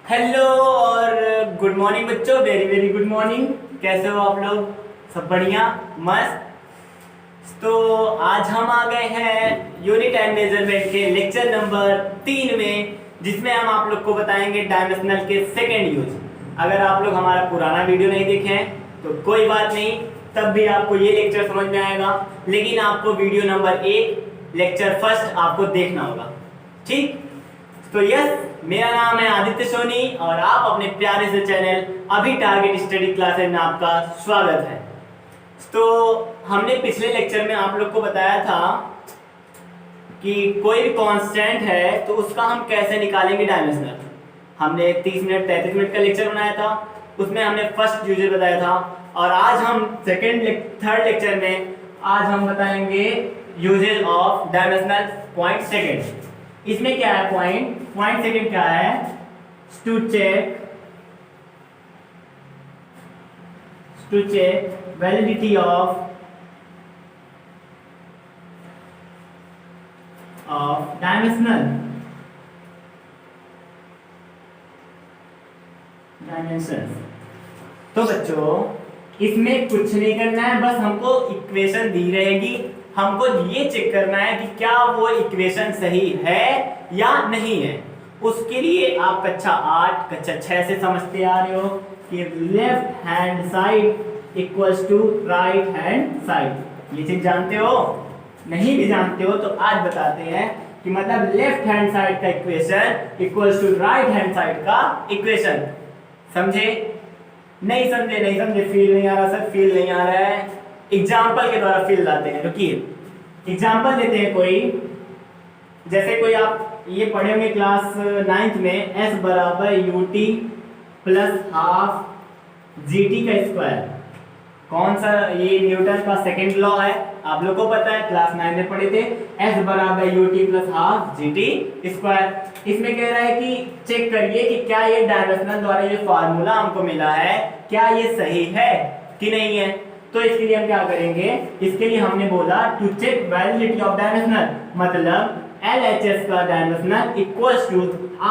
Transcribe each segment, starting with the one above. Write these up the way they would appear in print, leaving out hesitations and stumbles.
Hello और good morning बच्चों, very very good morning. कैसे हो आप लोग? सब बढ़िया, मस्त। तो आज हम आ गए हैं यूनिट एंड मेजरमेंट के लेक्चर नंबर 3 में, जिसमें हम आप लोग को बताएंगे डायमेंशनल के सेकेंड यूज। अगर आप लोग हमारा पुराना वीडियो नहीं देखे हैं तो कोई बात नहीं, तब भी आपको ये लेक्चर समझ में आएगा, लेकिन आपको वीडियो नंबर 1 लेक्चर फर्स्ट आपको देखना होगा, ठीक? तो यस, मेरा नाम है आदित्य सोनी और आप अपने प्यारे से चैनल अभी टारगेट स्टडी क्लासेस में आपका स्वागत है। तो हमने पिछले लेक्चर में आप लोग को बताया था कि कोई भी कांस्टेंट है तो उसका हम कैसे निकालेंगे डायमेंशनल। हमने 30 मिनट 33 मिनट का लेक्चर बनाया था, उसमें हमने फर्स्ट यूजर बताया था, और आज हम थर्ड लेक्चर में आज हम बताएंगे uses of dimensional point second. इसमें क्या है? पॉइंट सेकेंड क्या है? To check validity of dimensions. तो बच्चों, इसमें कुछ नहीं करना है, बस हमको इक्वेशन दी रहेगी, हमको ये चेक करना है कि क्या वो इक्वेशन सही है या नहीं है। उसके लिए आप कक्षा 8 कक्षा 6 से समझते आ रहे हो कि left hand side equals to right hand side. ये चीज जानते हो? नहीं भी जानते हो तो आज बताते हैं कि मतलब लेफ्ट हैंड साइड का equation equals to right hand side का इक्वेशन। समझे? नहीं समझे? नहीं समझे? फील नहीं आ रहा सर? फील नहीं आ रहा है? एग्जाम्पल के द्वारा फील लाते हैं। रुकिए, एग्जाम्पल देते हैं कोई। जैसे कोई आप ये पढ़े होंगे क्लास 9th में, S बराबर यूटी प्लस हाफ जीटी का स्क्वायर। कौन सा? ये न्यूटन का सेकंड लॉ है, आप लोगों को पता है, क्लास 9 में पढ़े थे। S बराबर UT plus half GT square. इसमें कह रहा है कि चेक करिए कि क्या ये डायमेंशनल द्वारा ये फार्मूला हमको मिला है, क्या ये सही है कि नहीं है। तो इसके लिए हम क्या करेंगे? इसके लिए हमने बोला to check validity of dimensional, मतलब LHS का डायमेंशनल इक्वल्स टू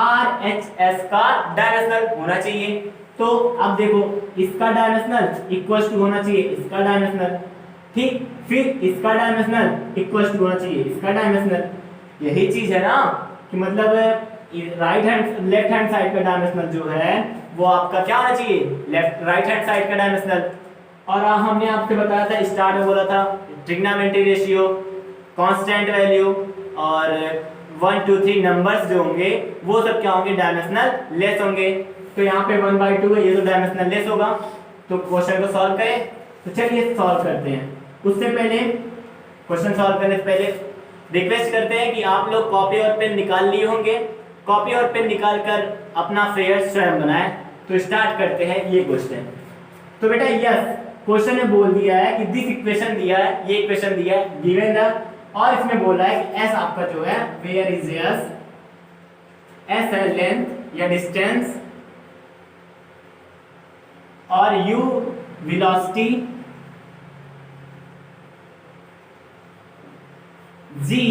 RHS का डायमेंशनल होना चाहिए। तो अब देखो, इसका डायमेंशनल इक्वल्स टू होना चाहिए इसका डायमेंशनल, ठीक? फिर इसका डायमेंशनल इक्वल्स टू होना चाहिए इसका डायमेंशनल। यही चीज है ना कि मतलब लेफ्ट हैंड साइड का डायमेंशनल जो है वो आपका क्या होना चाहिए? राइट हैंड साइड का डायमेंशनल। और हमने आपसे बताया था, स्टार्ट में बोला था, ट्रिग्नोमेट्री रेशियो, कांस्टेंट वैल्यू और 1 2 3 नंबर्स जो होंगे वो सब क्या होंगे? डायमेंशनल लेस होंगे। तो यहाँ पे 1/2 है, ये तो डायमेंशनल लेस होगा। तो क्वेश्चन को सॉल्व करें, तो चलिए सॉल्व करते हैं। उससे पहले, क्वेश्चन सॉल्व करने से पहले रिक्वेस्ट करते हैं कि आप लोग कॉपी और पेन निकाल लिए होंगे। कॉपी और पेन निकाल कर अपना फेयर स्वयं बनाएं। तो स्टार्ट करते हैं ये क्वेश्चन। तो बेटा यस, क्वेश्चन में बोल दिया है कि दिस इक्वेशन दिया है, ये इक्वेशन दिया है गिवन द, और इसमें बोला है कि एस आपका जो है वेयर इज एस, एस है लेंथ या डिस्टेंस, और u velocity, g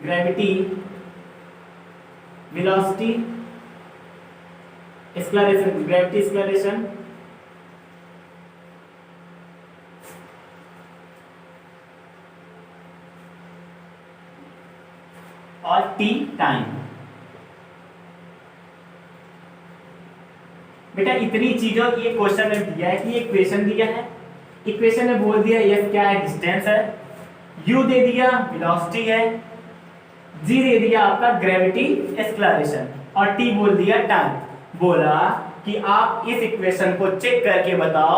gravity, velocity acceleration, gravity acceleration, और टी टाइम। बेटा इतनी चीजों ये क्वेश्चन में दिया है कि ये इक्वेशन दिया है, इक्वेशन में बोल दिया यस क्या है? डिस्टेंस है, यू दे दिया वेलोसिटी है, जी दे दिया आपका ग्रेविटी एक्सलरेशन, और टी बोल दिया टाइम। बोला कि आप इस इक्वेशन को चेक करके बताओ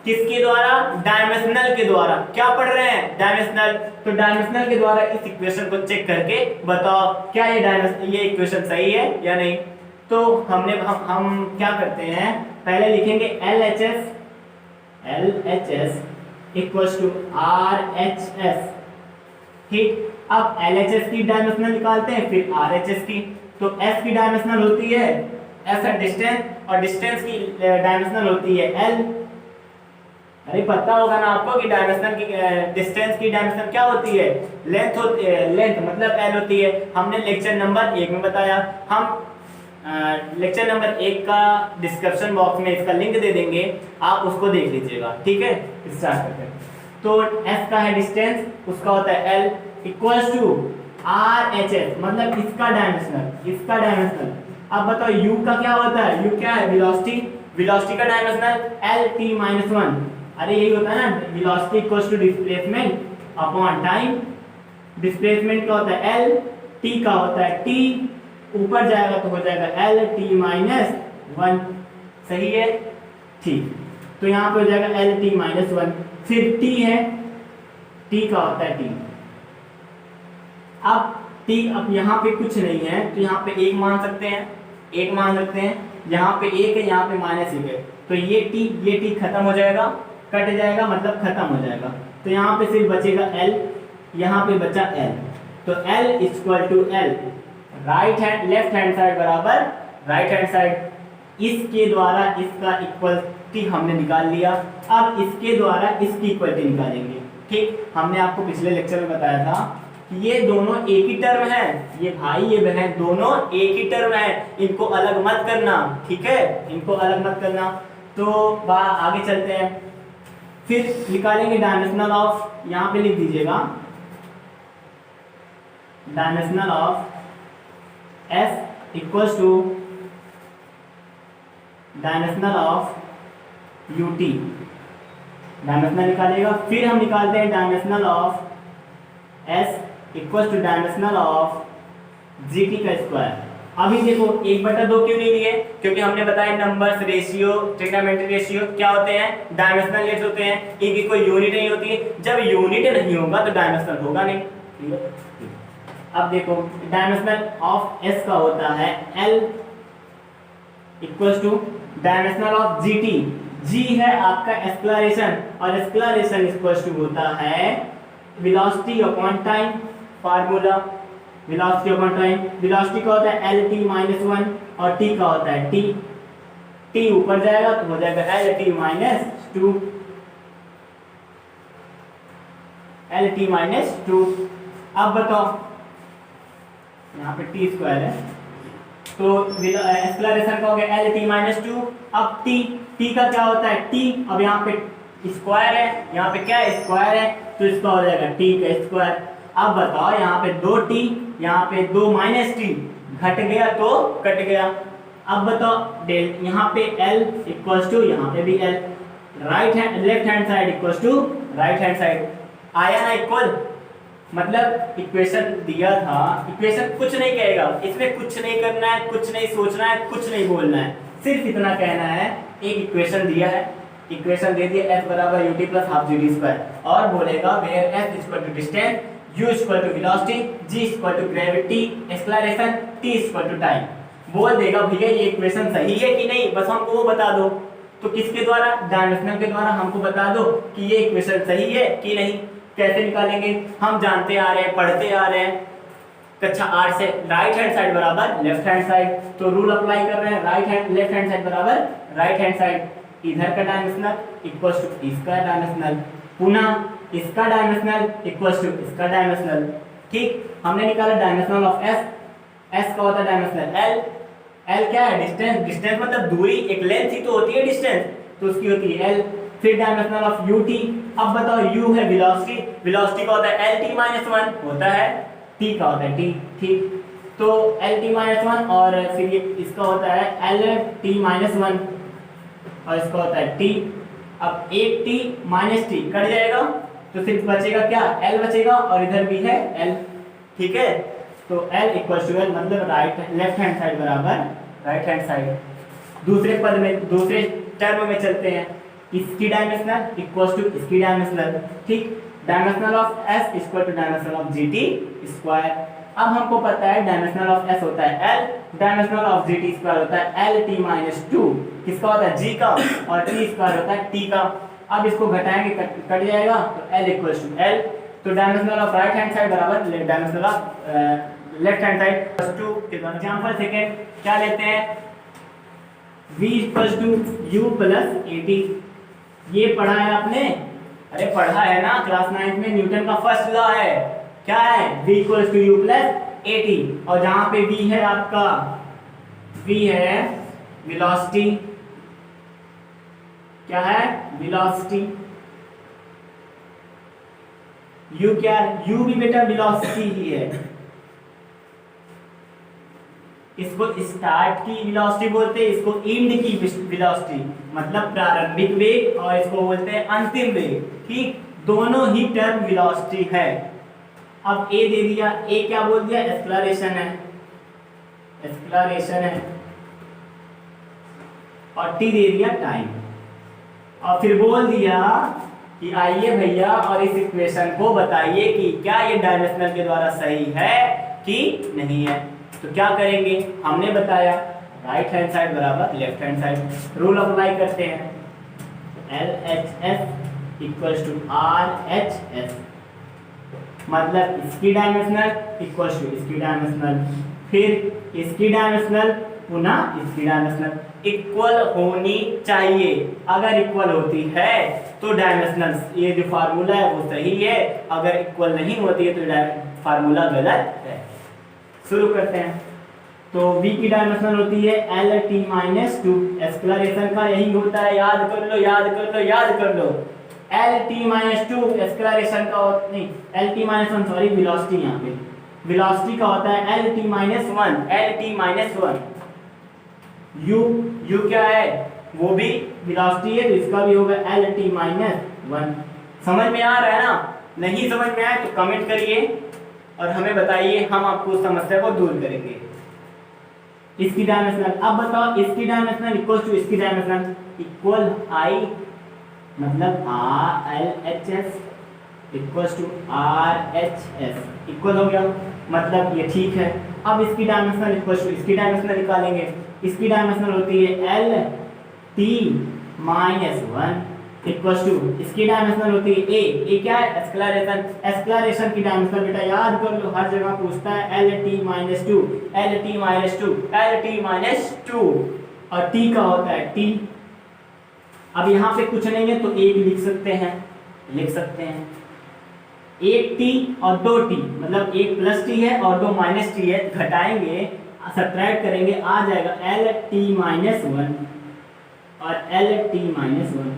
किसके द्वारा? डायमेंशनल के द्वारा। क्या पढ़ रहे हैं? डायमेंशनल। तो डायमेंशनल के द्वारा इस इक्वेशन को चेक करके बताओ क्या ये इक्वेशन सही है या नहीं। तो हम क्या करते हैं? पहले लिखेंगे LHS इक्वल्स टू RHS, ठीक? अब LHS की डायमेंशनल निकालते हैं, फिर RHS की। तो S की डायमेंशनल होती है S है डिस्टेंस, और डिस्टेंस की डायमेंशनल होती है L, अरे पता होगा ना आपको कि डायमेंशन की डिस्टेंस की डायमेंशन क्या होती है, लेंथ होती है, लेंथ मतलब एल होती है। हमने लेक्चर नंबर 1 में बताया। हम लेक्चर नंबर 1 का डिस्क्रिप्शन बॉक्स में इसका लिंक दे देंगे, आप उसको देख लीजिएगा। ठीक है, स्टार्ट करते हैं। तो एस का है डिस्टेंस, उसका होता है L equals to r h s, मतलब इसका डायमेंशनल, इसका डायमेंशनल। अब बताओ यू का क्या होता है, यू क्या है, वेलोसिटी, वेलोसिटी का dimensional l T minus one. अरे यही होता है ना, velocity equals to displacement upon time. Displacement का होता है एल, टी का होता है टी, ऊपर जाएगा तो हो जाएगा एल टी माइनस वन। सही है, ठीक। तो यहाँ पे हो जाएगा एल टी माइनस वन, फिर टी है, टी का होता है टी। अब टी, अब यहाँ पे कुछ नहीं है तो यहाँ पे एक मान सकते हैं, एक मान सकते हैं। यहाँ पे एक है, यहाँ पे माइनस एक है, तो ये टी खत्म हो जाएगा, कट जाएगा, मतलब खत्म हो जाएगा। तो यहाँ पे सिर्फ बचेगा एल, यहाँ पे बचा एल। तो l equal to l, right hand left hand side बराबर राइट हैंड साइड। इसके द्वारा इसका इक्वलिटी हमने निकाल लिया। अब इसके द्वारा इसकी इक्वलिटी निकालेंगे। ठीक, हमने आपको पिछले लेक्चर में बताया था कि ये दोनों एक ही टर्म है, ये भाई ये बहन दोनों एक ही टर्म है, इनको अलग मत करना। ठीक है, इनको अलग मत करना। तो आगे चलते हैं, फिर निकालेंगे डायमेंशनल ऑफ, यहाँ पे लिख दीजिएगा dimensional of S equals to dimensional of UT. Dimensional निकालेगा, फिर हम निकालते हैं dimensional of S equals to dimensional of GT का स्क्वायर। अभी देखो 1/2 क्यों नहीं लिए, क्योंकि हमने बताया नंबर्स रेशियो, ट्रिग्नोमेट्रिक रेशियो क्या होते हैं, डायमेंशनल रेट्स होते हैं, इनकी कोई यूनिट नहीं होती है। जब यूनिट नहीं होगा तो डायमेंशनल होगा नहीं। ठीक है, अब देखो डायमेंशनल ऑफ एस का होता है L equals to dimensional of GT. G है आपका एक्सेलरेशन, और एक्सेलरेशन इक्वल्स टू होता है velocity upon time. Formula velocity upon time, velocity का होता है एल टी माइनस वन और टी का होता है टी। टी ऊपर जाएगा तो हो जाएगा L T minus to, L T minus to. अब बताओ यहाँ पे टी स्क्वायर है, तो एक्सेलरेशन का हो गया एल टी माइनस टू। अब टी का क्या होता है टी, अब यहाँ पे स्क्वायर है, यहाँ पे क्या है स्क्वायर है, तो इसका हो जाएगा टी का स्क्वायर। अब बताओ यहाँ पे 2t, यहाँ पे 2 माइनस टी, घट गया तो कट गया। अब बताओ डेल, यहाँ पे l इक्वल्स टू, यहाँ पे भी l, right hand left hand side equals to right hand side. आया ना इक्वल, मतलब इक्वेशन दिया था, इक्वेशन कुछ नहीं कहेगा, इसमें कुछ नहीं करना है, कुछ नहीं सोचना है, कुछ नहीं बोलना है, सिर्फ इतना कहना है। एक इक्वेशन दिया है, इक्वेशन दे दिया s बराबर ut plus half g d square, और बोलेगा where s equal to distance, u equal to velocity, g equal to gravity, acceleration, t equal to time. बोल देगा भैया ये इक्वेशन सही है कि नहीं, बस हमको वो बता दो। तो किसके द्वारा, डायमेंशनल के द्वारा हमको बता दो कि ये इक्वेशन सही है कि नहीं। कैसे निकालेंगे, हम जानते आ रहे हैं, पढ़ते आ रहे हैं कक्षा 8 से, राइट हैंड साइड बराबर लेफ्ट हैंड साइड। तो रूल अप्लाई कर रहे हैं, right hand left hand side बराबर राइट हैंड साइड। इधर का डायमेंशनल इक्वल्स टू इसका डायमेंशनल, पुनः इसका डायमेंशनल इक्वल्स टू इसका डायमेंशनल। ठीक, हमने निकाला डायमेंशनल ऑफ एस, एस का होता है डायमेंशनल एल, एल क्या है डिस्टेंस, डिस्टेंस मतलब दूरी, एक लेंथ ही तो होती है डिस्टेंस, तो उसकी होती है एल। फिर डायमेंशनल ऑफ यू टी, अब बताओ u है वेलोसिटी, वेलोसिटी का होता है एल टी माइनस वन, होता है t का होता है t। ठीक, तो एल टी माइनस वन, और फिर ये इसका होता है एल टी माइनस वन, और इसका होता है t। अब एक t माइनस टी कट जाएगा तो सिर्फ बचेगा क्या, l बचेगा, और इधर भी है l। ठीक है, तो l इक्वल टू l, मतलब राइट लेफ्ट हैंड साइड बराबर राइट हैंड साइड। दूसरे पद में, दूसरे टर्म में चलते हैं, इसकी डायमेंशनल इक्वल्स टू इसकी डायमेंशनल। ठीक, dimensional of s equal to dimensional of gt square. अब हमको पता है डायमेंशनल ऑफ s होता है l, dimensional of gt square होता है l t माइनस टू, किसका होता है g का, और t स्क्वायर होता है t का। अब इसको घटाएंगे, कट जाएगा, तो l इक्वल्स टू l। तो dimensional of right hand side बराबर dimensional of left hand side plus two. Example second क्या लेते हैं, v equals to u plus 80। ये पढ़ा है आपने? अरे पढ़ा है ना, क्लास 9 में न्यूटन का फर्स्ट लॉ है। क्या है? v equals to u plus a t. और जहां पे v है आपका, v है वेलोसिटी। क्या है? वेलोसिटी। u क्या है? u भी बेटा वेलोसिटी ही है। इसको स्टार्ट की वेलोसिटी बोलते हैं, इसको एंड की वेलोसिटी, मतलब प्रारंभिक वेग, और इसको बोलते हैं अंतिम वेग। ठीक, दोनों ही टर्म वेलोसिटी है। अब ए दे दिया, ए क्या बोल दिया? एक्सेलरेशन है, एक्सेलरेशन है। और टी दे दिया टाइम। और फिर बोल दिया कि आइए भैया और इस इक्वेशन को बताइए कि क्या ये डायमेंशनल के द्वारा सही है कि नहीं है। तो क्या करेंगे? हमने बताया राइट हैंड साइड बराबर left hand side, rule apply करते हैं। LHS इक्वल्स टू RHS, मतलब इसकी डायमेंशनल इक्वल्स टू इसकी डायमेंशनल, फिर इसकी डायमेंशनल पुनः इसकी डायमेंशनल इक्वल होनी चाहिए। अगर इक्वल होती है तो डायमेंशनल, ये जो फार्मूला है वो सही है। अगर इक्वल नहीं होती है तो फार्मूला गलत है। शुरू करते हैं। तो v की डायमेंशनल होती है LT माइनस 2। एक्सेलरेशन का यही होता है, याद कर लो, याद कर लो, याद कर लो। LT माइनस 2 एक्सेलरेशन का नहीं, LT माइनस 1, सॉरी वेलोसिटी, यहाँ पे वेलोसिटी का होता है LT minus 1, LT minus 1। u क्या है? वो भी वेलोसिटी है, तो इसका भी होगा LT माइनस 1। समझ में आ रहा है ना? नहीं समझ में आया तो कमेंट करिए और हमें बताइए, हम आपको समस्या को दूर करेंगे। इसकी डायमेंशनल, अब बताओ इसकी डायमेंशनल इक्वल टू इसकी डायमेंशनल इक्वल I, मतलब RLHS equal to RHS equal हो गया, मतलब ये ठीक है। अब इसकी डायमेंशनल इक्वल टू इसकी डायमेंशनल निकालेंगे। इसकी डायमेंशनल होती है LT माइनस 1 इक्वल टू इसकी डायमेंशनल होती है ए क्या है? एक्सेलरेशन। एक्सेलरेशन की डायमेंशनल बेटा याद कर लो, हर जगह पूछता है LT minus 2, LT minus 2, LT minus 2, और t का होता है t। अब यहाँ पे कुछ नहीं है तो एक लिख सकते हैं, लिख सकते हैं। एक t और दो t, मतलब एक प्लस t है और दो माइनस t है, घटाएंगे, सब्ट्रैक्ट करेंगे, आ जाएगा LT माइनस 1 और LT माइनस 1।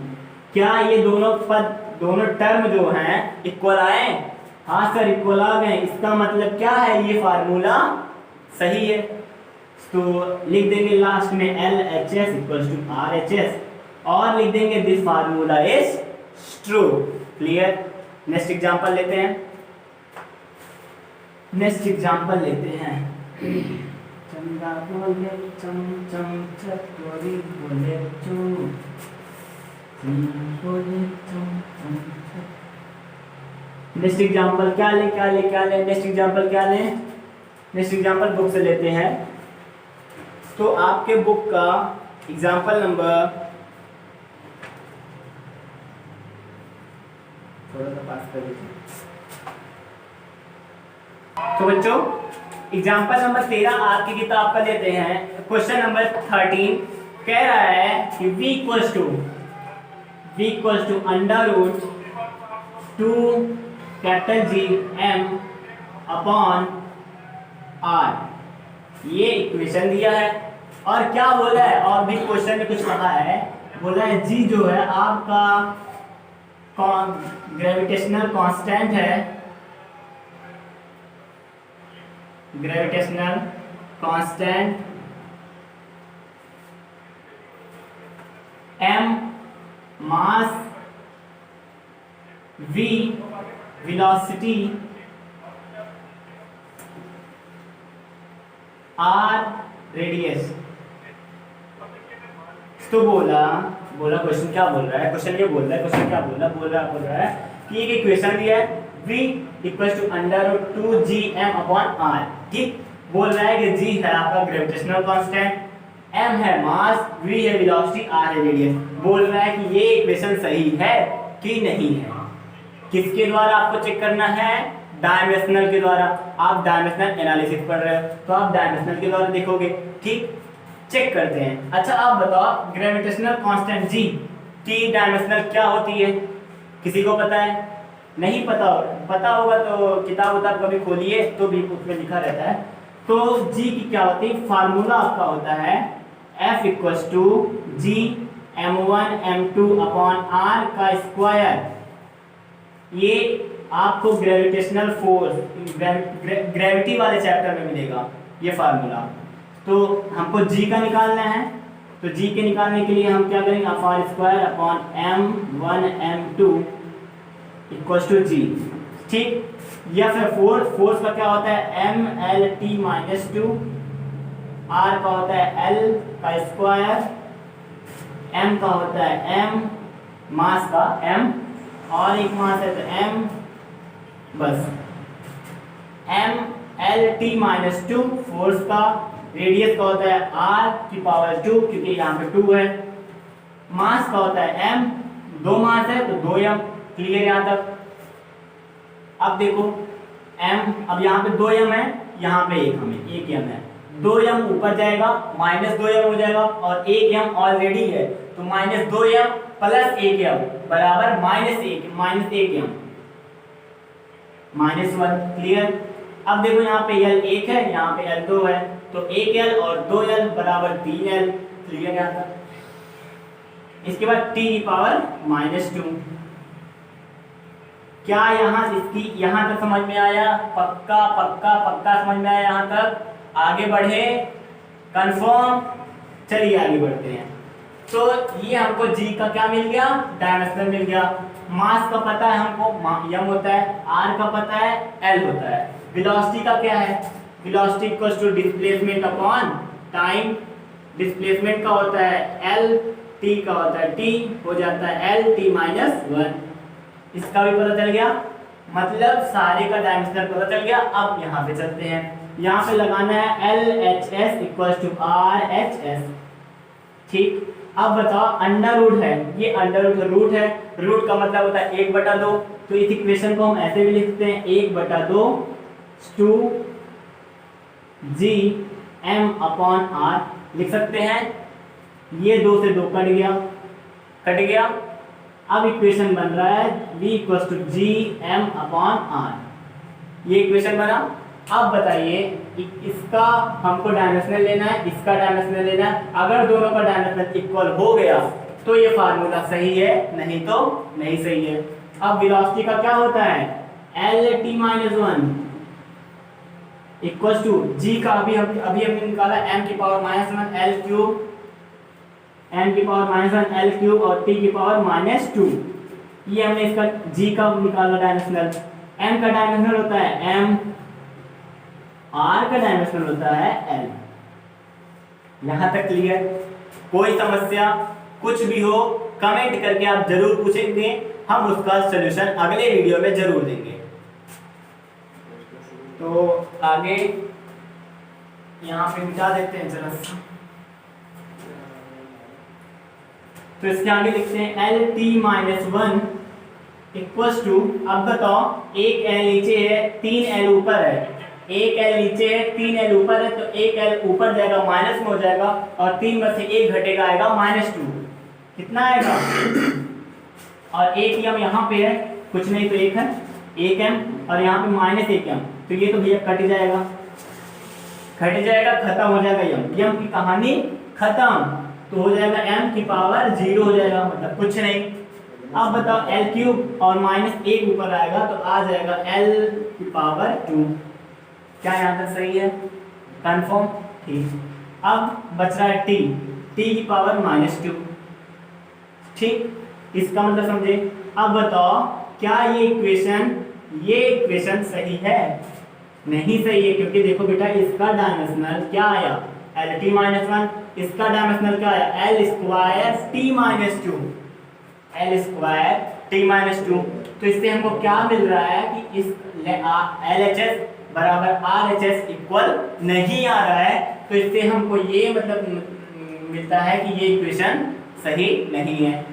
क्या ये दोनों पद, दोनों टर्म जो हैं इक्वल आए? हाँ सर इक्वल आ गए। इसका मतलब क्या है? ये फार्मूला सही है। तो लिख देंगे लास्ट में LHS इक्वल टू RHS और लिख देंगे this formula is true. Clear? Next example लेते हैं, नेक्स्ट एग्जांपल लेते हैं। चंदा बोले चम चम चकोरी बोले चू, नेक्स्ट एग्जांपल क्या ले, क्या ले, क्या ले? नेक्स्ट एग्जांपल क्या ले? नेक्स्ट एग्जांपल बुक से लेते हैं। तो आपके बुक का एग्जांपल नंबर, थोड़ा सा पास कर दीजिए। तो बच्चों एग्जांपल नंबर 13 आपकी किताब का लेते हैं। क्वेश्चन नंबर 13 कह रहा है कि v equals to under root 2 capital G M upon R। ये इक्वेशन दिया है और क्या बोला है, और भी क्वेश्चन में कुछ कहा है, बोला है G जो है आपका ग्रेविटेशनल कांस्टेंट है, ग्रेविटेशनल कांस्टेंट, M मास, V वेलोसिटी, R रेडियस। तो बोला क्वेश्चन क्या बोल रहा है, क्वेश्चन ये बोल रहा है, क्वेश्चन क्या बोल रहा है कि एक इक्वेशन दिया है v equals to under root 2gm upon r। ठीक, बोल रहा है कि g है आपका ग्रेविटेशनल कांस्टेंट, m है मास, v है वेलोसिटी, r है रेडियस। बोल रहा है कि ये इक्वेशन सही है कि नहीं है। किसके द्वारा आपको चेक करना है? डायमेंशनल के द्वारा। आप डायमेंशनल एनालिसिस पढ़ रहे हो तो आप डायमेंशनल के द्वारा देखोगे। ठीक, चेक करते हैं। अच्छा आप बताओ gravitational constant G T dimensional क्या होती है? किसी को पता है? नहीं पता पता होगा तो किताब उताब कभी खोलिए तो भी उसमें लिखा रहता है। तो जी की क्या होती है? फार्मूला आपका होता है F equals to g m1 m2 upon r का स्क्वायर। ये आपको ग्रेविटेशनल फोर्स ग्रेविटी वाले चैप्टर में मिलेगा ये फार्मूला। तो हमको जी का निकालना है, तो जी के निकालने के लिए हम क्या करेंगे? R square upon m1 m2 equals to G. ठीक, या फिर फोर्स का क्या होता है? M L T minus two, R का होता है एल का स्क्वायर, एम का होता है एम मास का एम, और एक मास है तो एम, बस m L T minus two force का, रेडियस का होता है आर की पावर 2 क्योंकि यहाँ पे 2 है, मास का होता है एम, दो मास है तो 2m। क्लियर यहाँ तक? अब देखो m, अब यहाँ पे 2m है, यहाँ पे एक m है, 2m ऊपर जाएगा माइनस 2m हो जाएगा, और 1m ऑलरेडी है तो माइनस 2m प्लस 1m बराबर माइनस 1m माइनस 1। क्लियर? अब देखो यहाँ पे L 1 है, यहाँ पे L 2 है, तो 1L और 2L बराबर 3L। क्लियर यहाँ तक? इसके बाद t की पावर माइनस 2। क्या यहाँ इसकी यहाँ तक समझ में आया? पक्का पक्का पक्का समझ में आया यहाँ तक? आगे बढ़े? कंफर्म? चलिए आगे बढ़ते हैं। तो ये हमको जी का क्या मिल गया? डायमेंशनल मिल गया। मास का पता है हमको, m होता है, r का पता है, l होता है। वेलोसिटी का क्या है? Velocity equals to displacement upon time. Displacement का होता है l, t का होता है t, हो जाता है l t माइनस 1। इसका भी पता चल गया, मतलब सारे का डायमेंशनल पता चल गया। अब यहाँ पे चलते हैं, यहाँ पे लगाना है LHS इक्वल्स टू RHS। ठीक, अब बताओ अंडर रूट है, ये अंडर रूट है, रूट का मतलब होता है 1/2। तो इस इक्वेशन को हम ऐसे भी लिखते हैं 1/2 two g m upon r लिख सकते हैं। ये 2 से 2 कट गया। अब इक्वेशन बन रहा है v equals to g m upon r। ये इक्वेशन बना। अब बताइए इसका हमको डायमेंशनल लेना है, इसका डायमेंशनल लेना है। अगर दोनों का डायमेंशनल इक्वल हो गया तो ये फार्मूला सही है, नहीं तो नहीं सही है। अब वेलोसिटी का क्या होता है? L T minus 1 equals to G का अभी हमने निकाला m की पावर -1 l क्यूब, m की पावर -1 l क्यूब और t की पावर -2। ये हमने इसका g का निकाला डायमेंशनल। m का डायमेंशनल होता है m, r का डायमेंशनल होता है l। यहां तक क्लियर? कोई समस्या कुछ भी हो कमेंट करके आप जरूर पूछेंगे, हम उसका सलूशन अगले वीडियो में जरूर देंगे। तो आगे यहाँ पे मिटा देते हैं जरा सा, तो इसके आगे लिखते हैं l T minus 1 equals to, अब बताओ एक एल नीचे है 3L ऊपर है, एक एल नीचे है 3L ऊपर है, तो एक एल ऊपर जाएगा माइनस में हो जाएगा, और 3 में से 1 घटेगा आएगा -2। कितना आएगा? और एक m यहाँ पे है, कुछ नहीं तो 1 है, 1m, और यहाँ पे -1m, तो ये तो भैया कट जाएगा, खत्म हो जाएगा m की कहानी खत्म। तो हो जाएगा m की पावर 0 हो जाएगा, मतलब कुछ नहीं। अब बताओ l क्यूब और -1 ऊपर आएगा तो आ जाएगा l की पावर 2। क्या यहाँ तक सही है? कंफर्म? ठीक। अब बच रहा है t की पावर -2। ठीक, इसका मतलब समझे? अब बताओ क्या ये इक्वेशन सही है? नहीं सही है, क्योंकि देखो बेटा इसका डायमेंशनल क्या आया? एल टी माइनस 1, इसका डायमेंशनल क्या आया? L square T minus 2, L square T minus 2। तो इससे हमको क्या मिल रहा है कि इस LHS बराबर RHS इक्वल नहीं आ रहा है। तो इससे हमको ये मतलब मिलता है कि ये इक्वेशन सही नहीं है।